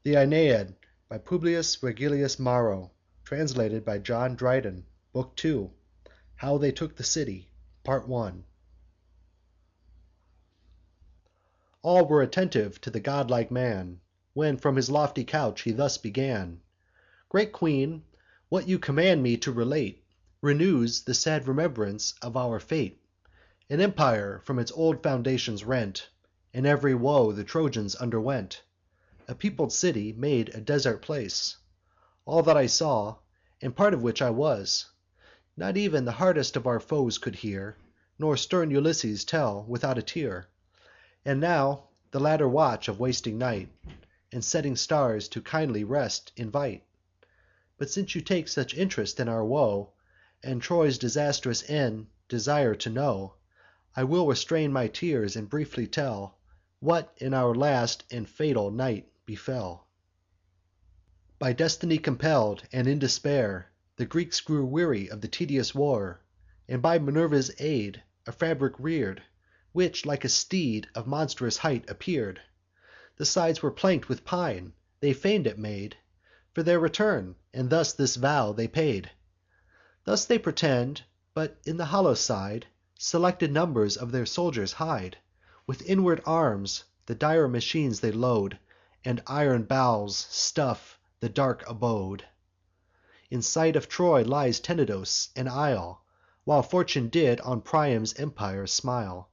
The Aeneid, by Publius Regillius Maro, translated by John Dryden, Book 2. How they took the city, Part 1. All were attentive to the godlike man, when from his lofty couch he thus began: "Great queen, what you command me to relate Renews the sad remembrance of our fate: An empire from its old foundations rent, And every woe the Trojans underwent; A peopled city made a desert place; All that I saw, and part of which I was, Not ev'n the hardest of our foes could hear, Nor stern Ulysses tell without a tear. And now the latter watch of wasting night, And setting stars to kindly rest invite. But since you take such int'rest in our woe, And Troy's disastrous end desire to know, I will restrain my tears, and briefly tell What in our last and fatal night befell. By destiny compell'd, and in despair, The Greeks grew weary of the tedious war, And by Minerva's aid a fabric rear'd, Which like a steed of monstrous height appear'd. The sides were plank'd with pine; they feign'd it made For their return, and thus this vow they paid. Thus they pretend; but in the hollow side Selected numbers of their soldiers hide. With inward arms the dire machines they load, And iron bowels stuff the dark abode. In sight of Troy lies Tenedos, an isle, While fortune did on Priam's empire smile;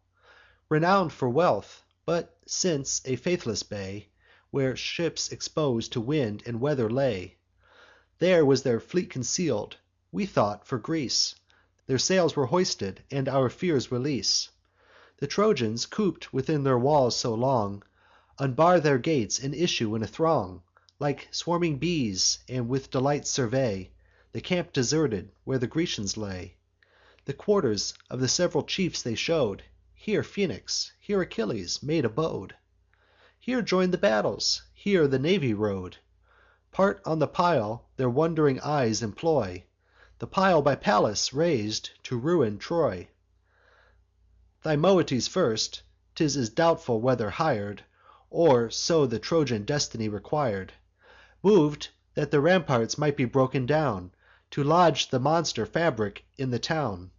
Renown'd for wealth, but since a faithless bay, Where ships expos'd to wind and weather lay. There was their fleet conceal'd: we thought, for Greece Their sails were hoisted, and our fears release. The Trojans, coop'd within their walls so long, Unbar their gates, and issue in a throng, Like swarming bees, and with delight survey The camp deserted, where the Grecians lay. The quarters of the sev'ral chiefs they show'd; Here Phoenix, here Achilles, made abode; Here join'd the battles, here the navy rode. Part on the pile their wond'ring eyes employ, The pile by Pallas rais'd to ruin Troy. Thymoetes first; 'tis as doubtful whether hir'd, Or so the Trojan destiny requir'd, Mov'd that the ramparts might be broken down, To lodge the monster fabric in the town.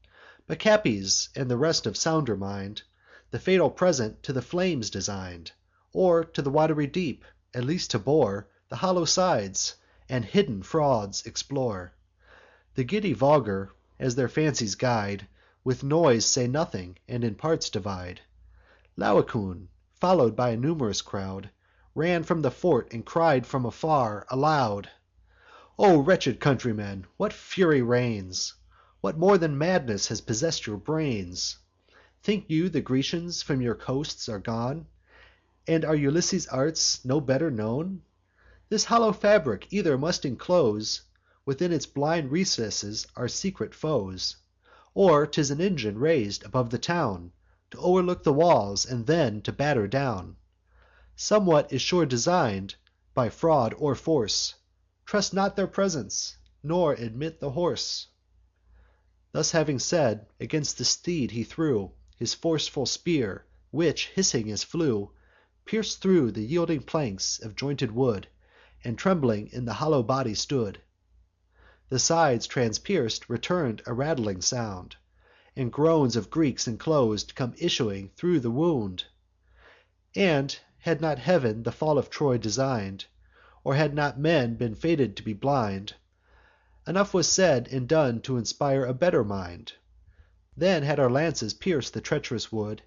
But Capys, and the rest of sounder mind, The fatal present to the flames design'd, Or to the watery deep; at least to bore The hollow sides, and hidden frauds explore. The giddy vulgar, as their fancies guide, With noise say nothing, and in parts divide. Laocoon, follow'd by a num'rous crowd, Ran from the fort, and cried from afar aloud: "O wretched countrymen, what fury reigns? What more than madness has possess'd your brains? Think you the Grecians from your coasts are gone? And are Ulysses' arts no better known? This hollow fabric either must inclose Within its blind recesses our secret foes; Or 'tis an engine rais'd above the town, To o'erlook the walls, and then to batter down. Somewhat is sure design'd, by fraud or force. Trust not their presence, nor admit the horse." Thus having said, against the steed he threw His forceful spear, which, hissing as flew, Pierc'd thro' the yielding planks of jointed wood, And trembling in the hollow body stood. The sides, transpierc'd, return'd a rattling sound, And groans of Greeks enclosed come issuing thro' the wound. And, had not Heav'n the fall of Troy design'd, Or had not men been fated to be blind, Enough was said and done t' inspire a better mind. Then had our lances pierc'd the treach'rous wood,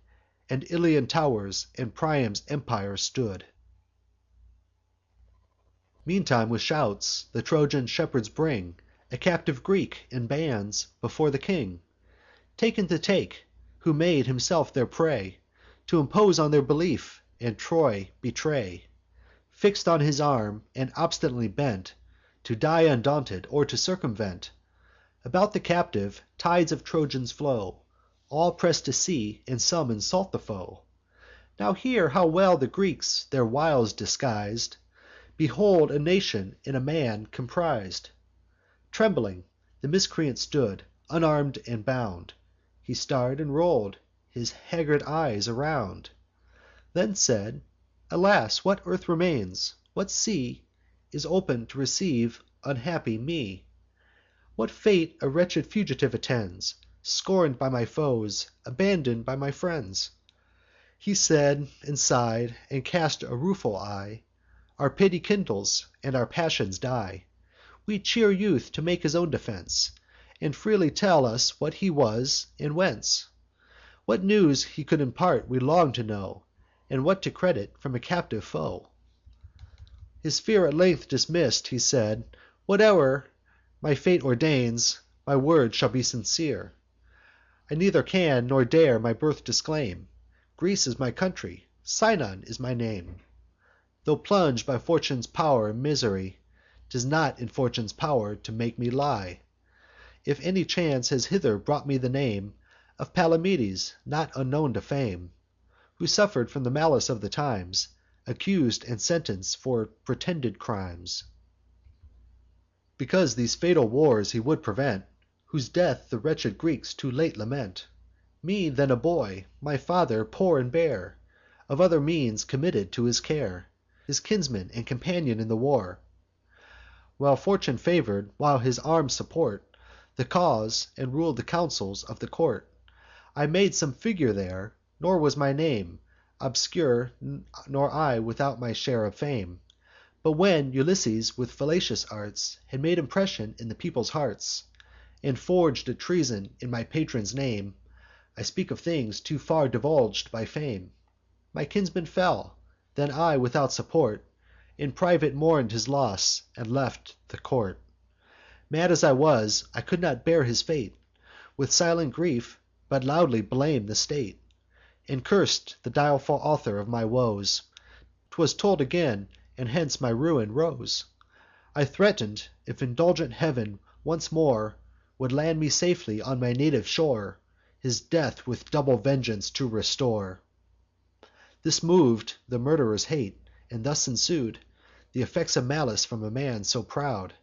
And Ilian tow'rs and Priam's empire stood. Meantime, with shouts, the Trojan shepherds bring A captive Greek, in bands, before the king, Taken to take, who made himself their prey, To impose on their belief, and Troy betray. Fix'd on his arm, and obstinately bent To die undaunted, or to circumvent. About the captive tides of Trojans flow; All press to see, and some insult the foe. Now hear how well the Greeks their wiles disguis'd. Behold a nation in a man compris'd. Trembling, the miscreant stood, unarm'd and bound. He star'd, and roll'd his haggard eyes around; Then said: "Alas! what earth remains? what sea is open to receive unhappy me? What fate a wretched fugitive attends, scorn'd by my foes, abandon'd by my friends?" He said, and sigh'd, and cast a rueful eye. Our pity kindles, and our passions die. We cheer youth to make his own defence, And freely tell us what he was, and whence. What news he could impart we long to know, And what to credit from a captive foe. His fear at length dismiss'd, he said, "Whate'er my fate ordains, my words shall be sincere. I neither can nor dare my birth disclaim. Greece is my country, Sinon is my name. Tho' plung'd by fortune's pow'r in misery, 'Tis not in fortune's pow'r to make me lie. If any chance has hither brought me the name Of Palamedes, not unknown to fame, Who suffer'd from the malice of the times, Accus'd and sentenc'd for pretended crimes, Because these fatal wars he would prevent, Whose death the wretched Greeks too late lament. Me then a boy, my father poor and bare, Of other means committed to his care, His kinsman and companion in the war, While fortune favour'd, while his arms support The cause, and rul'd the councils of the court. I made some figure there, nor was my name Obscure, nor I without my share of fame. But when Ulysses, with fallacious arts, Had made impression in the people's hearts, And forg'd a treason in my patron's name, (I speak of things too far divulg'd by fame,) My kinsman fell. Then I, without support, In private mourn'd his loss, and left the court. Mad as I was, I could not bear his fate With silent grief, but loudly blam'd the state, And curs'd the direful author of my woes. 'Twas told again, and hence my ruin rose. I threaten'd, if indulgent Heav'n once more Would land me safely on my native shore, His death with double vengeance to restore. This mov'd the murderer's hate, and thus ensued Th' effects of malice from a man so proud.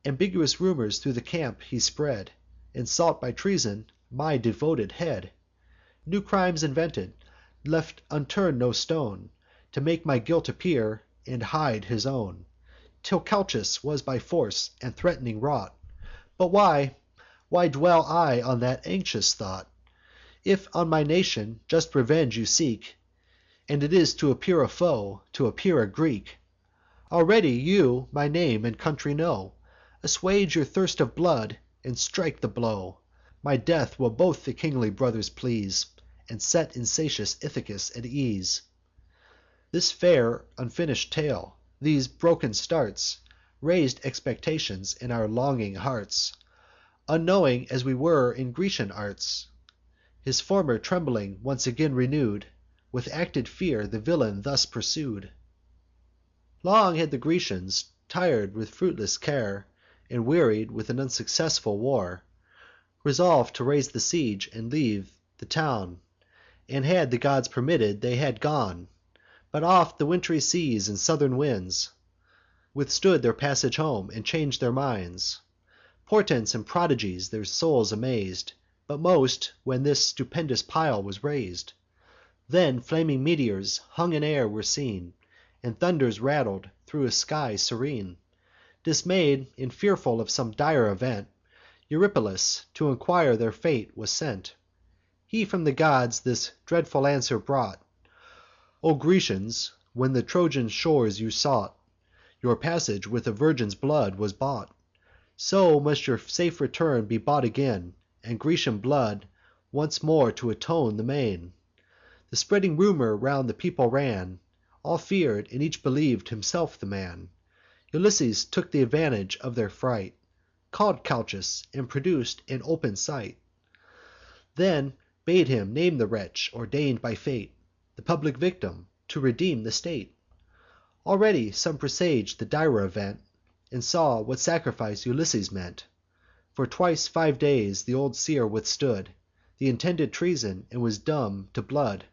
Ambiguous rumours thro' the camp he spread, And sought by treason my devoted head. New crimes invented, left unturn'd no stone, To make my guilt appear, and hide his own, Till Calchas was by force and threat'ning wrought. But why dwell I on that anxious thought? If on my nation just revenge you seek, And it is to appear a foe, to appear a Greek, Already you my name and country know. Assuage your thirst of blood, and strike the blow. My death will both the kingly brothers please, And set insatiate Ithacus at ease. This fair unfinish'd tale, these broken starts, Rais'd expectations in our longing hearts, Unknowing as we were in Grecian arts. His former trembling once again renew'd, With acted fear the villain thus pursued. Long had the Grecians, tir'd with fruitless care, And wearied with an unsuccessful war, Resolv'd to raise the siege, and leave the town; And, had the gods permitted, they had gone. But oft the wintry seas and southern winds Withstood their passage home, and chang'd their minds. Portents and prodigies their souls amaz'd, But most, when this stupendous pile was rais'd. Then flaming meteors hung in air were seen, And thunders rattled thro' a sky serene. Dismay'd, and fearful of some dire event, Eurypylus to enquire their fate was sent. He from the gods this dreadful answer brought: "O Grecians, when the Trojan shores you sought, Your passage with a virgin's blood was bought. So must your safe return be bought again, And Grecian blood once more t' atone the main." The spreading rumour round the people ran; All fear'd, and each believ'd himself the man. Ulysses took th' advantage of their fright, Call'd Calchas, and produc'd in open sight. Then bade him name the wretch, ordain'd by fate The public victim, to redeem the state. Already some presaged the dire event, And saw what sacrifice Ulysses meant. For twice 5 days th' old seer withstood Th' intended treason, and was dumb to blood,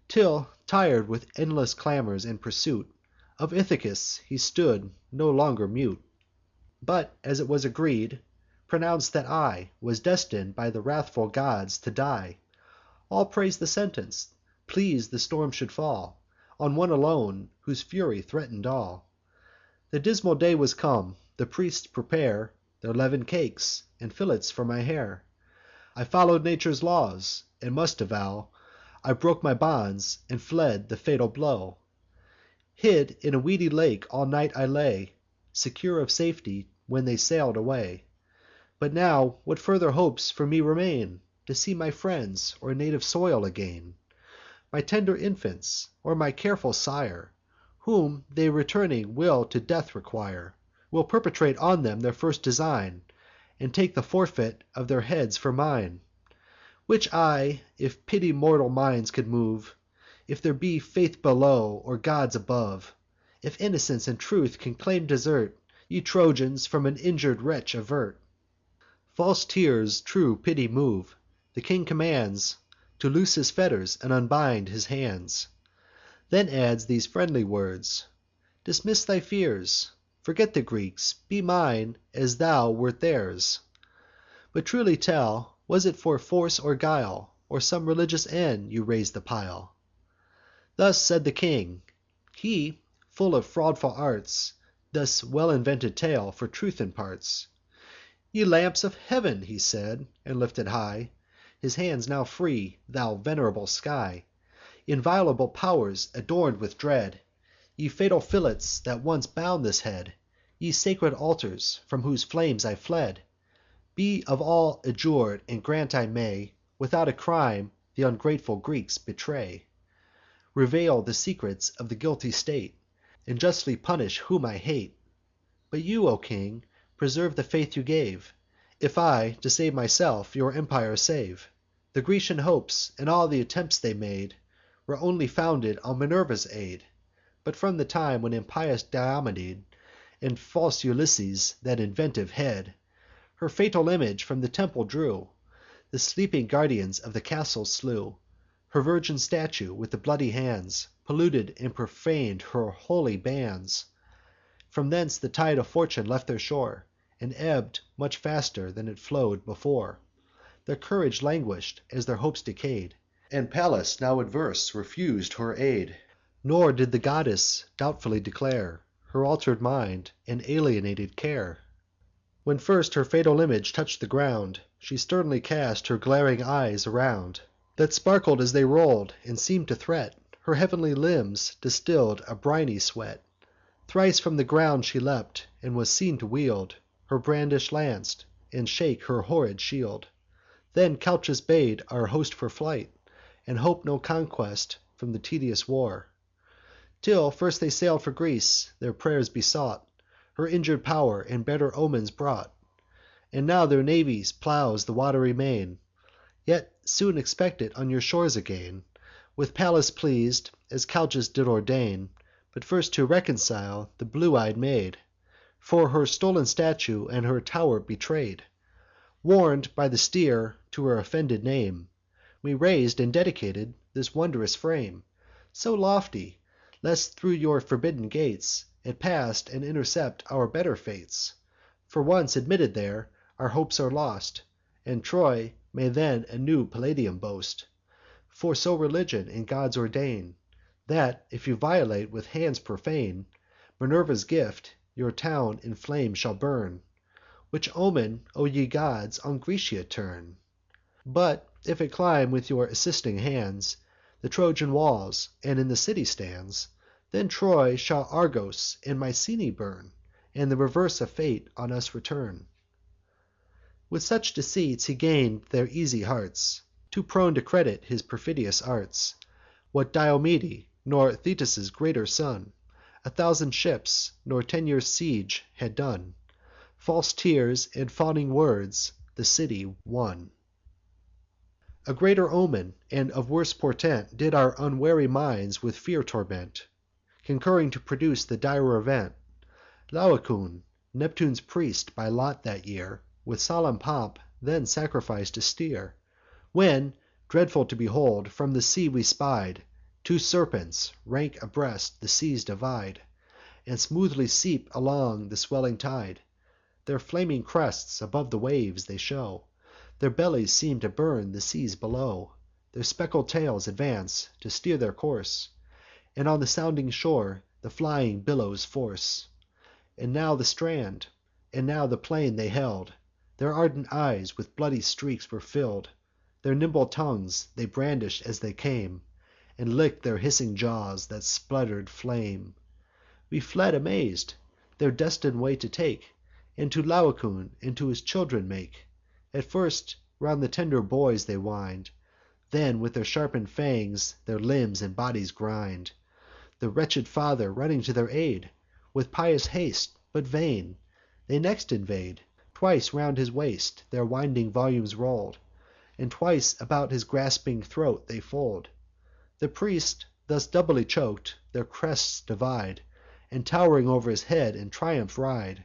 Till, tir'd with endless clamours and pursuit Of Ithacus, he stood no longer mute; But, as it was agreed, pronounc'd that I Was destin'd by the wrathful gods to die. All prais'd the sentence, pleas'd the storm should fall. on one alone, whose fury threatened all. The dismal day was come. The priests prepare their leaven'd cakes, and fillets for my hair. I follow'd nature's laws, and must avow I broke my bonds, and fled the fatal blow. Hid in a weedy lake all night I lay, Secure of safety when they sail'd away. But now what further hopes for me remain? To see my friends, or native soil again? My tender infants, or my careful sire, Whom they returning will to death require, Will perpetrate on them their first design, And take the forfeit of their heads for mine. Which I, if pity mortal minds could move, If there be faith below, or gods above, If innocence and truth can claim desert, Ye Trojans, from an injur'd wretch avert. False tears true pity move. The king commands To loose his fetters, and unbind his hands. Then adds these friendly words: "Dismiss thy fears. Forget the Greeks. Be mine, as thou wert theirs. But truly tell, was it for force or guile, Or some religious end, you rais'd the pile?" Thus said the king. He, full of fraudful arts, This well invented tale for truth imparts. "Ye lamps of heav'n!" he said, and lifted high His hands now free. "Thou venerable sky! Inviolable pow'rs, adorn'd with dread! Ye fatal fillets that once bound this head! Ye sacred altars, from whose flames I fled! Be of all adjur'd, and grant I may, Without a crime, th' ungrateful Greeks betray; Reveal the secrets of the guilty state, And justly punish whom I hate. But you, O king, preserve the faith you gave, If I, to save myself, your empire save. The Grecian hopes, and all th' attempts they made, Were only founded on Minerva's aid. But from the time when impious Diomed, And false Ulysses, that inventive head, Her fatal image from the temple drew, The sleeping guardians of the castle slew. Her virgin statue, with the bloody hands, Polluted and profan'd her holy bands. From thence the tide of fortune left their shore, And ebb'd much faster than it flow'd before. Their courage languish'd, as their hopes decay'd, And Pallas, now adverse, refus'd her aid. Nor did the goddess doubtfully declare Her alter'd mind, and alienated care. When first her fatal image touch'd the ground, She sternly cast her glaring eyes around, That sparkled as they roll'd, and seem'd to threat. Her heav'nly limbs distill'd a briny sweat. Thrice from the ground she leapt, and was seen to wield Her brandish'd lance, and shake her horrid shield. Then Calchas bade our host for flight, And hope no conquest from the tedious war. Till first they sail'd for Greece, their pray'rs besought Her injur'd pow'r, and better omens brought. And now their navy plows the watery main, Yet soon expect it on your shores again. With Pallas pleas'd, as Calchas did ordain, But first to reconcile the blue-eyed maid, For her stolen statue and her tow'r betray'd. Warn'd by the steer to her offended name, We rais'd and dedicated this wondrous frame, So lofty, lest thro' your forbidden gates It pass, and intercept our better fates. For once admitted there, our hopes are lost, And Troy may then a new Palladium boast. For so religion and gods ordain, That, if you violate with hands profane Minerva's gift, your town in flames shall burn. Which omen, O ye gods, on Grecia turn! But, if it climb with your assisting hands The Trojan walls, and in the city stands, Then Troy shall Argos and Mycenae burn, And the reverse of fate on us return." With such deceits he gain'd their easy hearts, Too prone to credit his perfidious arts. What Diomede, nor Thetis' greater son, 1,000 ships, nor 10 years' siege had done. False tears and fawning words the city won. A greater omen, and of worse portent, Did our unwary minds with fear torment, Concurring to produce the dire event. Laocoon, Neptune's priest by lot that year, With solemn pomp then sacrific'd a steer. When, dreadful to behold, from the sea we spied 2 serpents, rank abreast, the seas divide, And smoothly sweep along the swelling tide. Their flaming crests above the waves they show, Their bellies seem to burn the seas below. Their speckled tails advance to steer their course, And on the sounding shore the flying billows force. And now the strand, and now the plain they held. Their ardent eyes with bloody streaks were fill'd; their nimble tongues they brandish'd as they came, And lick'd their hissing jaws that sputter'd flame. We fled amaz'd, their destin'd way to take, And to Laocoon and to his children make. At first round the tender boys they wind, Then with their sharpen'd fangs their limbs and bodies grind. The wretched father running to their aid, With pious haste, but vain, they next invade. Twice round his waist their winding volumes roll'd, And twice about his gasping throat they fold. The priest, thus doubly chok'd, their crests divide, And tow'ring o'er his head in triumph ride.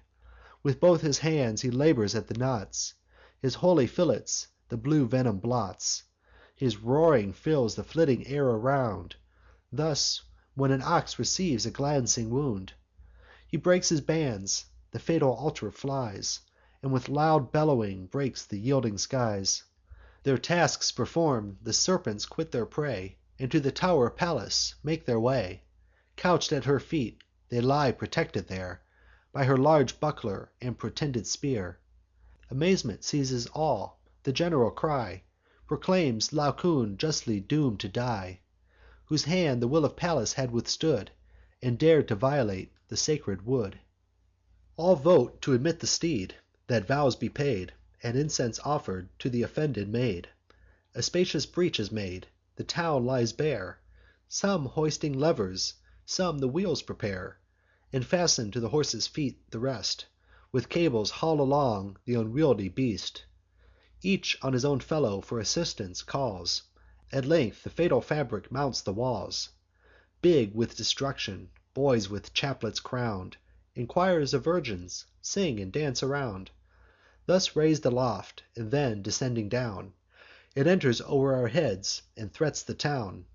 With both his hands he labours at the knots; His holy fillets the blue venom blots; His roaring fills the flitting air around. Thus, when an ox receives a glancing wound, He breaks his bands; the fatal altar flies, And with loud bellowing breaks the yielding skies. Their tasks perform'd, the serpents quit their prey, And to the tow'r Pallas make their way. Couch'd at her feet, they lie protected there By her large buckler and protended spear. Amazement seizes all; the general cry Proclaims Laocoon justly doom'd to die, Whose hand the will of Pallas had withstood, And dar'd to violate the sacred wood. All vote t' admit the steed, that vows be paid, And incense offer'd to th' offended maid. A spacious breach is made; the town lies bare; Some hoisting levers, some the wheels prepare, And fasten to the horses' feet the rest; With cables haul along th' unwieldly beast. Each on his own fellow for assistance calls. At length the fatal fabric mounts the walls. Big with destruction, boys with chaplets crown'd, And choirs of virgins, sing and dance around. Thus rais'd aloft, and then descending down, It enters o'er our heads, and threats the town.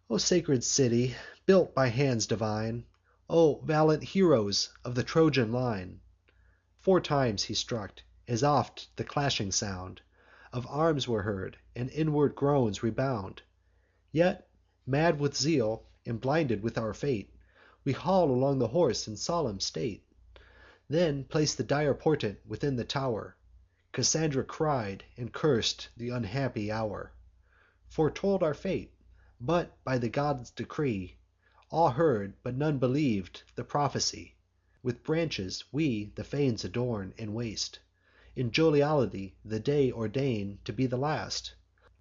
O sacred city, built by hands divine! O valiant heroes of the Trojan line! 4 times he struck, as oft the clashing sound Of arms were heard, and inward groans rebound. Yet, mad with zeal, and blinded with our fate, We haul along the horse in solemn state; Then place the dire portent within the tow'r. Cassandra cried, and curs'd th' unhappy hour; Foretold our fate: but, by the gods' decree, All heard, but none believ'd the prophecy. With branches we the fanes adorn, and waste In jollity the day ordain'd to be the last.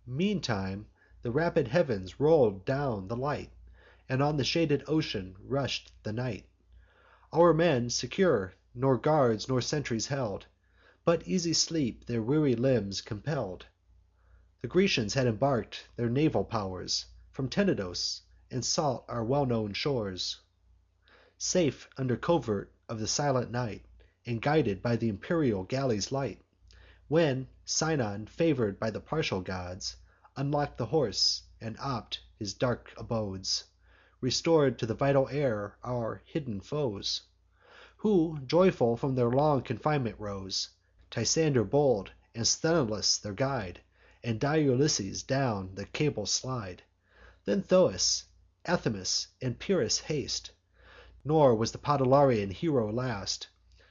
Meantime the rapid heav'ns roll'd down the light, And on the shaded ocean rush'd the night. Our men, secure, nor guards nor sentries held, But easy sleep their weary limbs compell'd. The Grecians had embark'd their naval pow'rs From Tenedos, and sought our well known shores. Safe under covert of the silent night, And guided by th' imperial galley's light, When Sinon, favour'd by the partial gods, Unlock'd the horse, and oped his dark abodes, Restor'd to the vital air our hidden foes, Who joyful from their long confinement rose. Tysander bold, and Sthenelus their guide, And dire Ulysses down the cable slide. Then Thoas, Athamas, and Pyrrhus haste. Nor was the Podalirian hero last,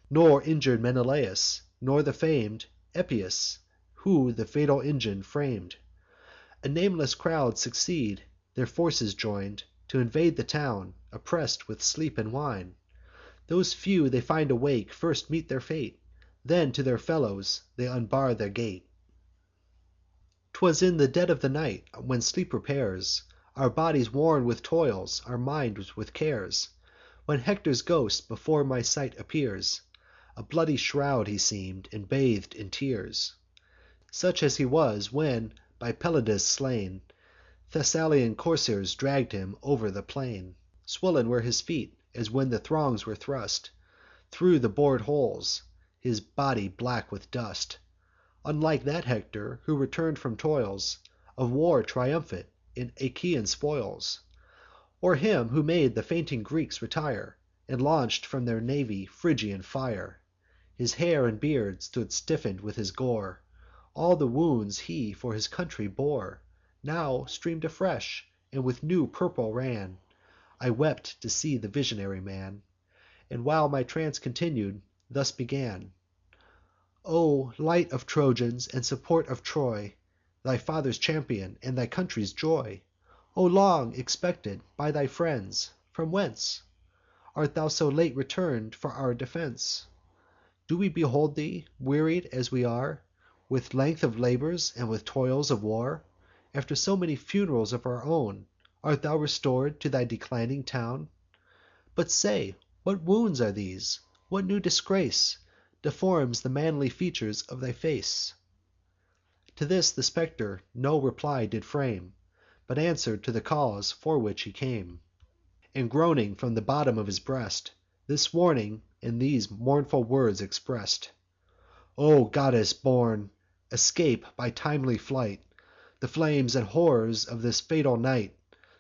Nor injur'd Menelaus, nor the fam'd Epeus, who the fatal engine fram'd. A nameless crowd succeed, their forces join'd, T' invade the town, oppress'd with sleep and wine. Those few they find awake first meet their fate; Then to their fellows they unbar the gate. 'Twas in the dead of the night, when sleep prepares, Our bodies worn with toils, our minds with cares, When Hector's ghost before my sight appears. A bloody shroud he seem'd, and bath'd in tears, Such as he was when, by Pelides slain, Thessalian coursers dragg'd him o'er the plain. Swoln were his feet, as when the thongs were thrust Thro' the bor'd holes; his body black with dust; Unlike that Hector who return'd from toils Of war triumphant in Achaean spoils; Or him who made the fainting Greeks retire, And launch'd from their navy Phrygian fire. His hair and beard stood stiffen'd with his gore; All the wounds he for his country bore Now stream'd afresh, and with new purple ran. I wept to see the visionary man. And while my trance continued, thus began: "O light of Trojans, and support of Troy, Thy father's champion, and thy country's joy! O long expected by thy friends! From whence Art thou so late return'd for our defence? Do we behold thee, wearied as we are With length of labours, and with toils of war? After so many funerals of our own, Art thou restor'd to thy declining town? But say, what wounds are these? What new disgrace Deforms the manly features of thy face?" To this the spectre no reply did frame, But answer'd to the cause for which he came; And, groaning from the bottom of his breast, This warning in these mournful words express'd: "O goddess born, escape by timely flight The flames and horrors of this fatal night.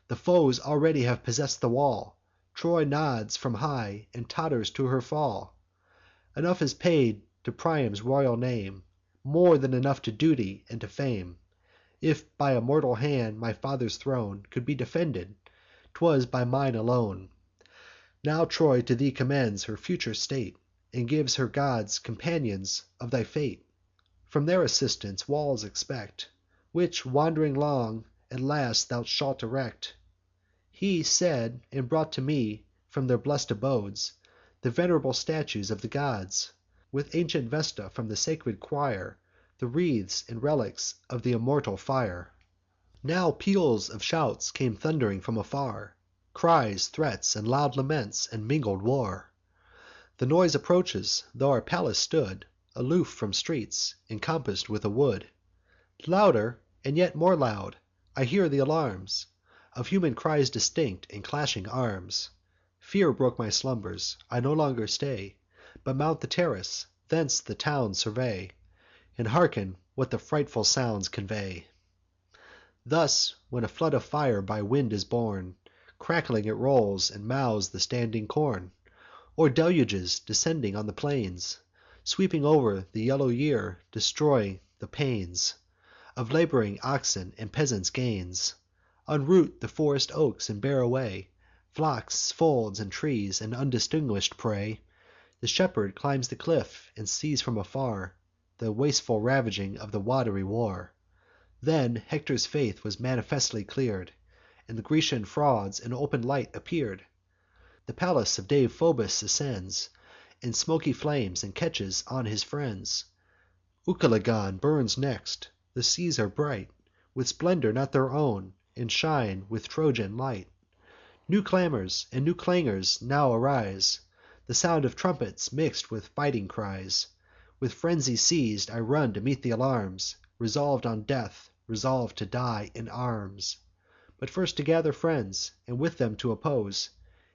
The foes already have possess'd the wall; Troy nods from high, and totters to her fall. Enough is paid to Priam's royal name, More than enough to duty and to fame. If by a mortal hand my father's throne Could be defended, 'twas by mine alone. Now Troy to thee commends her future state, And gives her gods companions of thy fate. From their assistance walls expect, Which, wand'ring long, at last thou shalt erect." He said, and brought to me, from their blest abodes, The venerable statues of the gods, With ancient Vesta from the sacred choir, The wreaths and relics of th' immortal fire. Now peals of shouts came thund'ring from afar, Cries, threats, and loud laments, and mingled war. The noise approaches, tho' our palace stood Aloof from streets, encompass'd with a wood. Louder, and yet more loud, I hear th' alarms Of human cries distinct, and clashing arms. Fear broke my slumbers; I no longer stay, But mount the terrace, thence the town survey, And hearken what the frightful sounds convey. Thus, when a flood of fire by wind is borne, Crackling it rolls, and mows the standing corn; Or deluges, descending on the plains, Sweeping o'er the yellow year, destroy the pains Of labouring oxen and peasants' gains; Unroot the forest oaks, and bear away Flocks, folds, and trees, and undistinguish'd prey. The shepherd climbs the cliff, and sees from afar The wasteful ravaging of the wat'ry war. Then Hector's faith was manifestly clear'd, And the Grecian frauds in open light appear'd. The palace of Deiphobus ascends In smoky flames, and catches on his friends. Ucalegon burns next. The seas are bright With splendour not their own, and shine with Trojan light. New clamours and new clangours now arise, The sound of trumpets mix'd with fighting cries. With frenzy seiz'd, I run to meet th' alarms, Resolv'd on death, resolv'd to die in arms. But first to gather friends, and with them to oppose,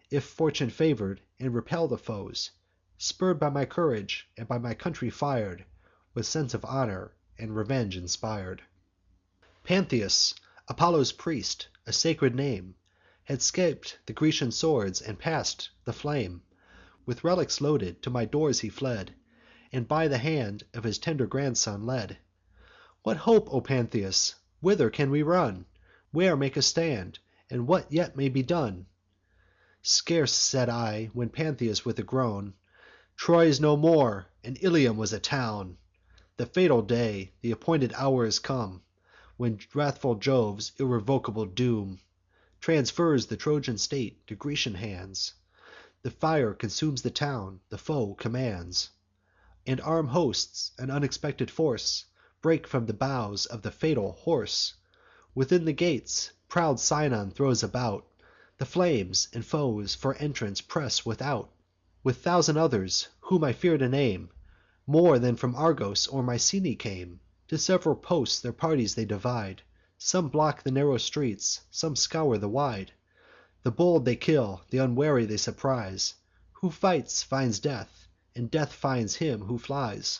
If fortune favour'd, and repel the foes. Spurr'd by my courage, and by my country fir'd With sense of honour, and revenge inspir'd. Pantheus, Apollo's priest, a sacred name, Had 'scaped the Grecian swords, and pass'd the flame. With relics loaded, to my doors he fled, And by the hand of his tender grandson led. "What hope, O Pantheus? Whither can we run? Where make a stand? and what yet may be done?" "Scarce," said I, when Pantheus, with a groan: "Troy's no more, and Ilium was a town. The fatal day, th' appointed hour is come, When wrathful Jove's irrevocable doom Transfers the Trojan state to Grecian hands. The fire consumes the town; the foe commands, And arm'd hosts, an unexpected force, Break from the bows of the fatal horse. Within the gates proud Sinon throws about The flames, and foes for entrance press without, With thousand others, whom I fear to name, More than from Argos or Mycenae came. To sev'ral posts their parties they divide; Some block the narrow streets, some scour the wide. The bold they kill, th' unwary they surprise. Who fights finds death, and death finds him who flies.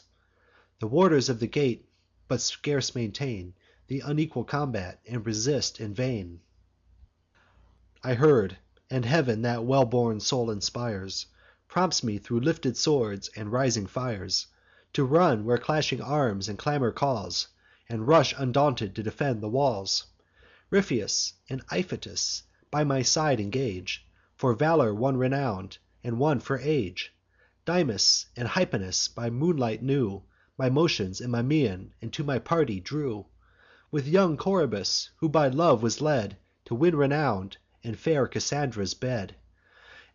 The warders of the gate but scarce maintain Th' unequal combat, and resist in vain." I heard; and Heav'n, that well born soul inspires, Prompts me thro' lifted swords and rising fires To run where clashing arms and clamour calls, And rush undaunted to defend the walls. Ripheus and Iphitus by my side engage. For valour one renown'd, and one for age. Dymas and Hypanis by moonlight knew My motions and my mien, and to my party drew. With young Coroebus, who by love was led To win renown and fair Cassandra's bed,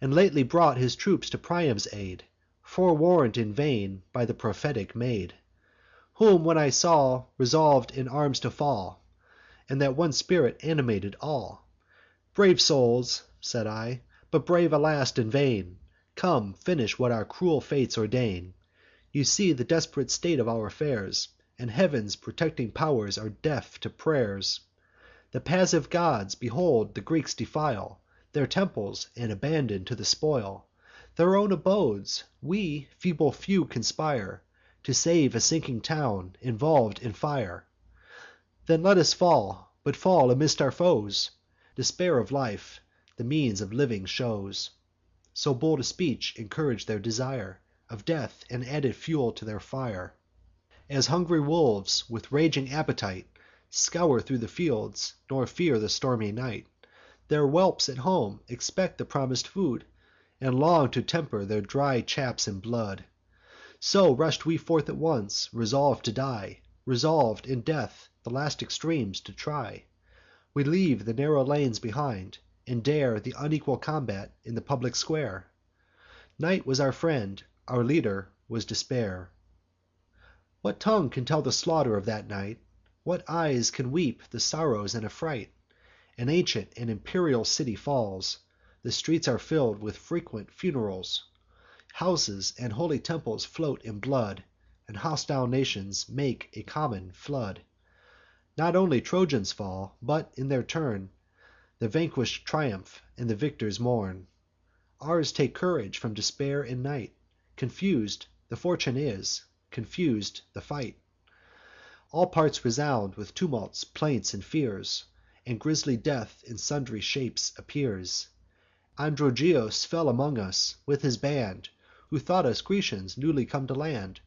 And lately brought his troops to Priam's aid, Forewarn'd in vain by the prophetic maid; Whom when I saw, resolv'd in arms to fall, And that one spirit animated all. "Brave souls," said I, "but brave, alas! in vain. Come, finish what our cruel fates ordain. You see the desp'rate state of our affairs, And heav'n's protecting pow'rs are deaf to pray'rs. The passive gods, behold, the Greeks defile Their temples, and abandon to the spoil Their own abodes. We, feeble few, conspire To save a sinking town, involv'd in fire. Then let us fall, but fall amidst our foes. Despair of life the means of living shows." So bold a speech encourag'd their desire Of death, and added fuel to their fire. As hungry wolves, with raging appetite, Scour thro' the fields, nor fear the stormy night, Their whelps at home expect the promis'd food, And long to temper their dry chaps in blood; So rush'd we forth at once, resolv'd to die, Resolv'd, in death, the last extremes to try. We leave the narrow lanes behind, and dare Th' unequal combat in the public square. Night was our friend; our leader was despair. What tongue can tell the slaughter of that night? What eyes can weep the sorrows and affright? An ancient and imperial city falls; The streets are fill'd with frequent funerals; Houses and holy temples float in blood, And hostile nations make a common flood. Not only Trojans fall, but, in their turn, The vanquish'd triumph, and the victors mourn. Ours take courage from despair and night; Confus'd the fortune is, confus'd the fight. All parts resound with tumults, plaints, and fears, And grisly death in sundry shapes appears. Androgeos fell among us, with his band, Who thought us Grecians newly come to land.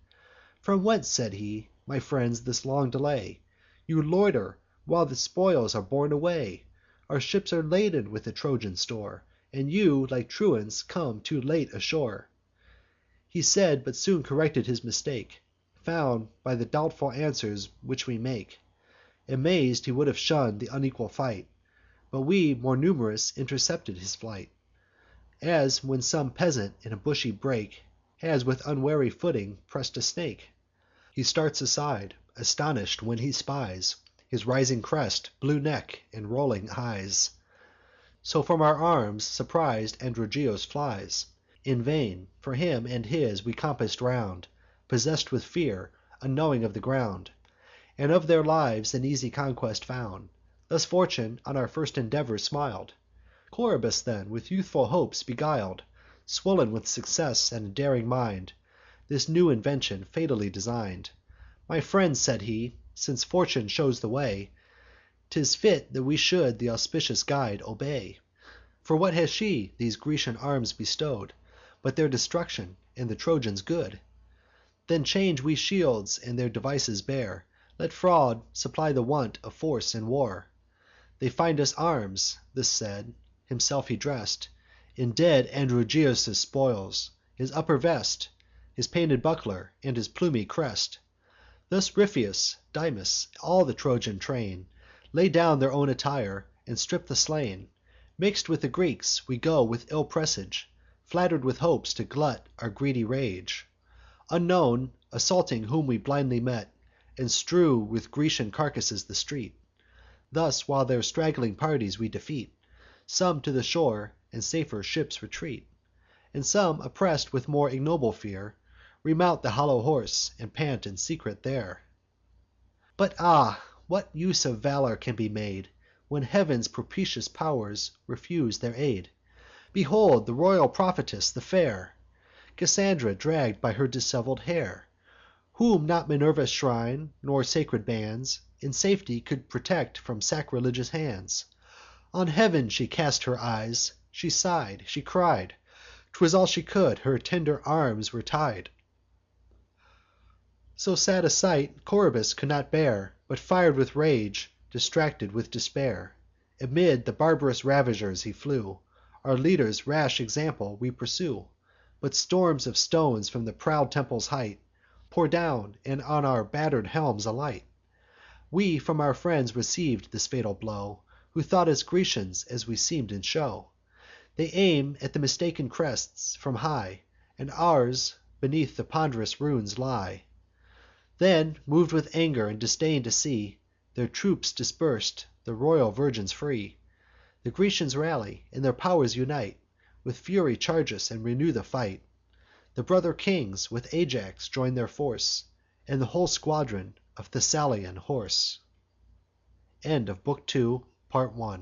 "From whence," said he, "my friends, this long delay? You loiter, while the spoils are borne away. Our ships are laden with the Trojan store, And you, like truants, come too late ashore." He said, but soon corrected his mistake, Found by the doubtful answers which we make. Amaz'd, he would have shunn'd th' unequal fight; But we, more num'rous, intercepted his flight, As when some peasant in a bushy brake Has with unwary footing press'd a snake. He starts aside, astonish'd, when he spies His rising crest, blue neck, and rolling eyes. So from our arms surpris'd Androgeos flies. In vain; for him and his we compass'd round, Possess'd with fear, unknowing of the ground, And of their lives an easy conquest found. Thus fortune on our first endeavour smil'd. Coroebus then, with youthful hopes beguil'd, Swoln with success, and a daring mind, This new invention fatally design'd. "My friends," said he, "since fortune shows the way, 'Tis fit that we should th' auspicious guide obey. For what has she, these Grecian arms, bestow'd, But their destruction, and the Trojans' good? Then change we shields, and their devices bear; Let fraud supply the want of force in war. They find us arms." This said, himself he dress'd In dead Androgeos' spoils; his upper vest, His painted buckler, and his plumy crest. Thus Ripheus, Dymas, all the Trojan train, Lay down their own attire, and strip the slain. Mix'd with the Greeks, we go with ill presage, Flatter'd with hopes to glut our greedy rage. Unknown, assaulting whom we blindly met, And strew with Grecian carcasses the street. Thus, while their straggling parties we defeat, Some to the shore and safer ships retreat; And some, oppress'd with more ignoble fear, Remount the hollow horse, and pant in secret there. But ah! what use of valour can be made, When heav'n's propitious pow'rs refuse their aid? Behold the royal prophetess, the fair Cassandra, dragg'd by her dishevel'd hair, Whom not Minerva's shrine, nor sacred bands, In safety could protect from sacrilegious hands. On heav'n she cast her eyes; she sigh'd, she cried; 'Twas all she could; her tender arms were tied. So sad a sight Coroebus could not bear, But, fir'd with rage, distracted with despair, Amid the barb'rous ravishers he flew. Our leader's rash example we pursue; But storms of stones from the proud temple's height Pour down, and on our batter'd helms alight. We from our friends receiv'd this fatal blow, Who thought us Grecians, as we seem'd in show. They aim at the mistaken crests, from high; And ours beneath the pond'rous ruins lie. Then, mov'd with anger, and disdain to see Their troops dispers'd, the royal virgins free, The Grecians rally, and their pow'rs unite; With fury charge us, and renew the fight. The brother kings, with Ajax, join their force, And the whole squadron of Thessalian horse. BOOK II. Part I.